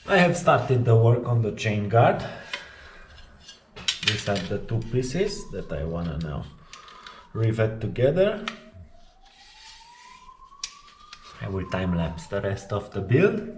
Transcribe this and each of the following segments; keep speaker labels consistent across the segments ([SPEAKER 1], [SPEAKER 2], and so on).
[SPEAKER 1] I have started the work on the chain guard. These are the two pieces that I want to now rivet together. I will time lapse the rest of the build.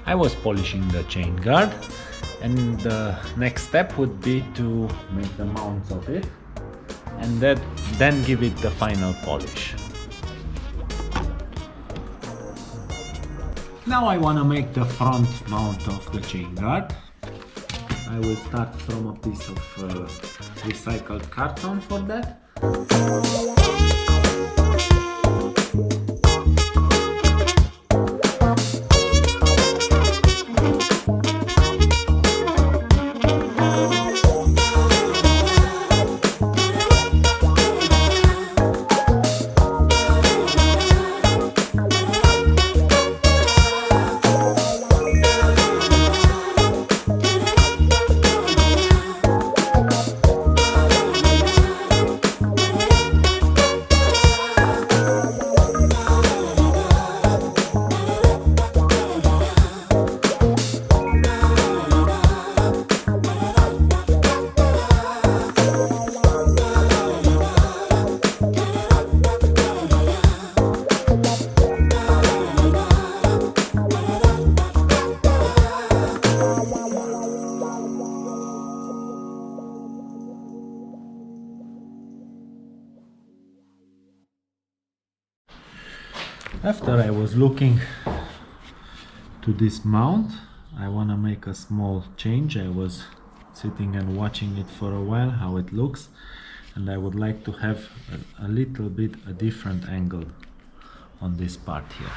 [SPEAKER 1] I was polishing the chain guard, and the next step would be to make the mounts of it and then give it the final polish. Now I want to make the front mount of the chain guard. I will start from a piece of recycled carton for that. After I was looking to this mount, I want to make a small change. I was sitting and watching it for a while, how it looks, and I would like to have a little bit a different angle on this part here.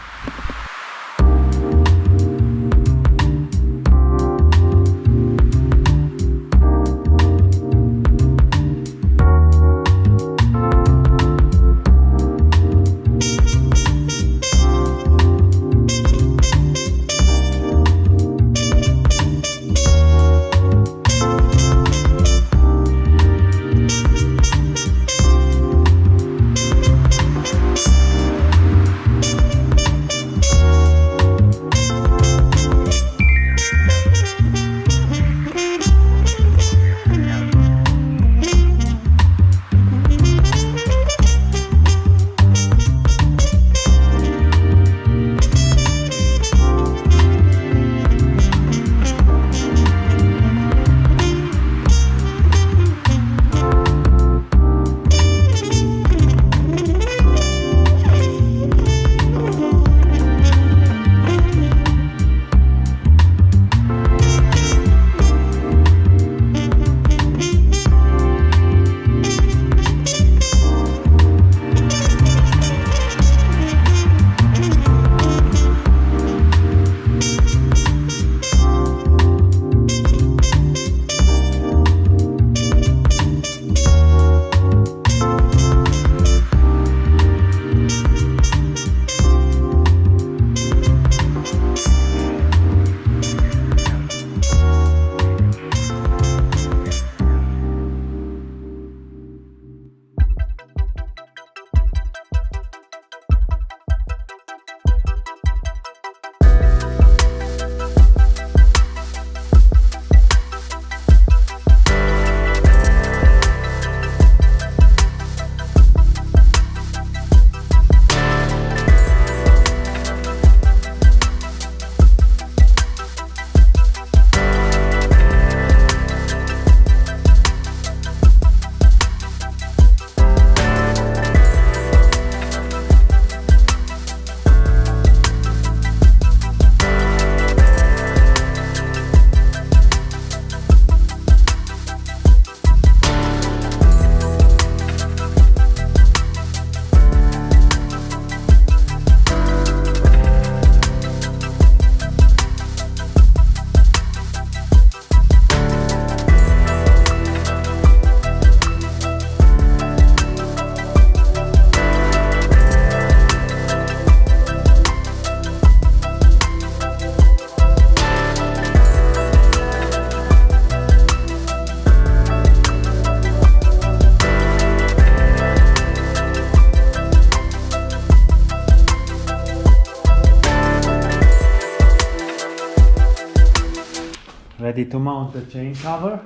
[SPEAKER 1] Ready to mount the chain cover.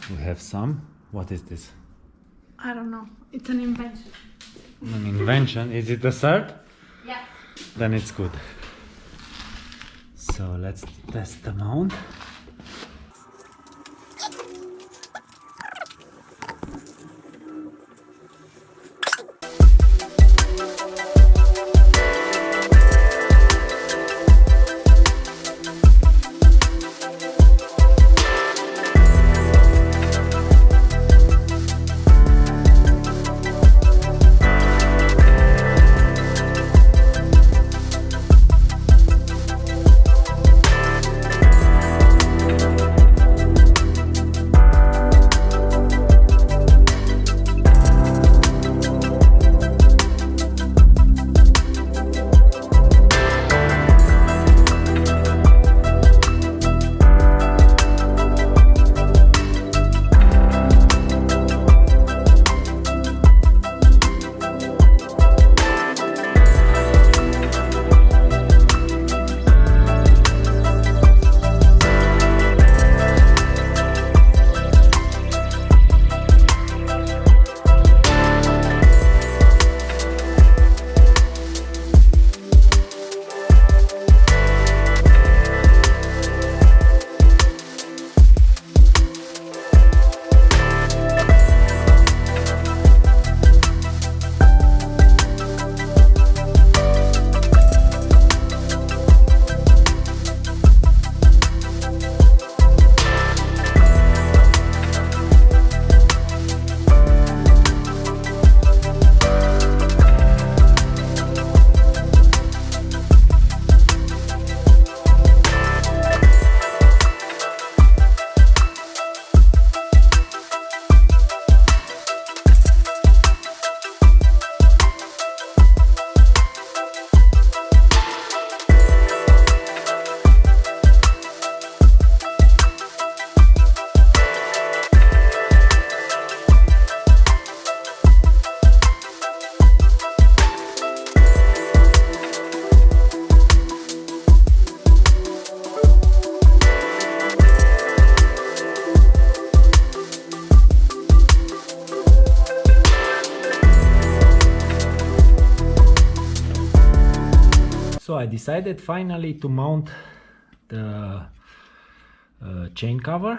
[SPEAKER 1] We have some. What is this?
[SPEAKER 2] I don't know. It's an invention.
[SPEAKER 1] An invention. Is it a cert?
[SPEAKER 2] Yeah.
[SPEAKER 1] Then it's good. So let's test the mount. So I decided finally to mount the chain cover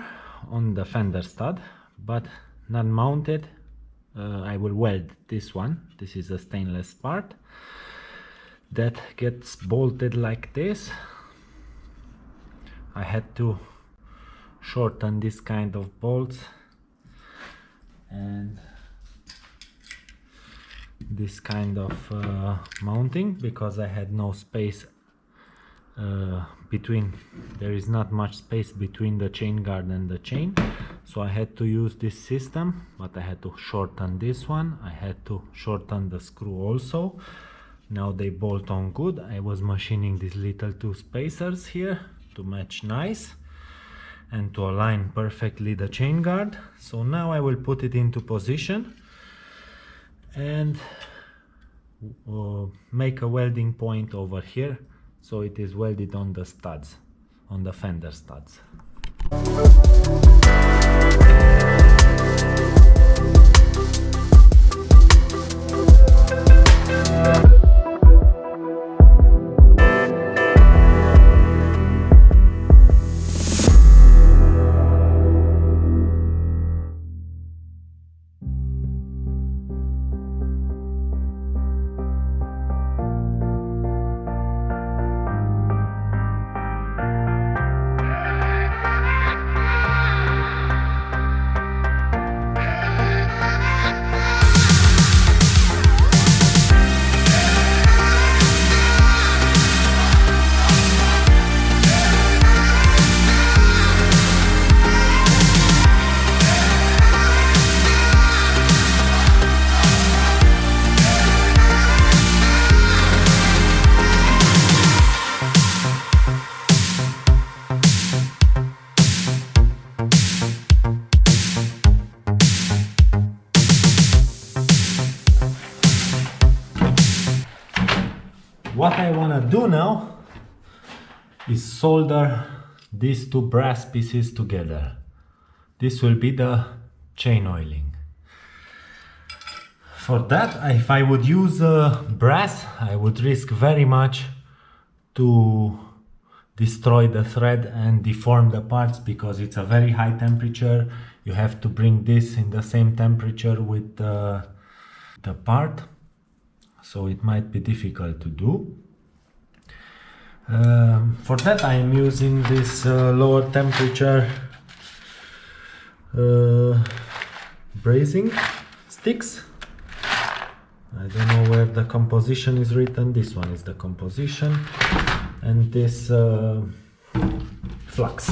[SPEAKER 1] on the fender stud, but not mounted. I will weld this one. This is a stainless part that gets bolted like this. I had to shorten this kind of bolts and this kind of mounting, because I had no space between. There is not much space between the chain guard and the chain, so I had to use this system, but I had to shorten this one. I had to shorten the screw also. Now they bolt on good. I was machining these little two spacers here to match nice and to align perfectly the chain guard. So now I will put it into position and make a welding point over here, so it is welded on the studs, on the fender studs. What I want to do now is solder these two brass pieces together. This will be the chain oiling. For that, if I would use brass, I would risk very much to destroy the thread and deform the parts, because it's a very high temperature. You have to bring this in the same temperature with the part, so it might be difficult to do. For that I am using this lower temperature brazing sticks. I don't know where the composition is written. This one is the composition, and this flux.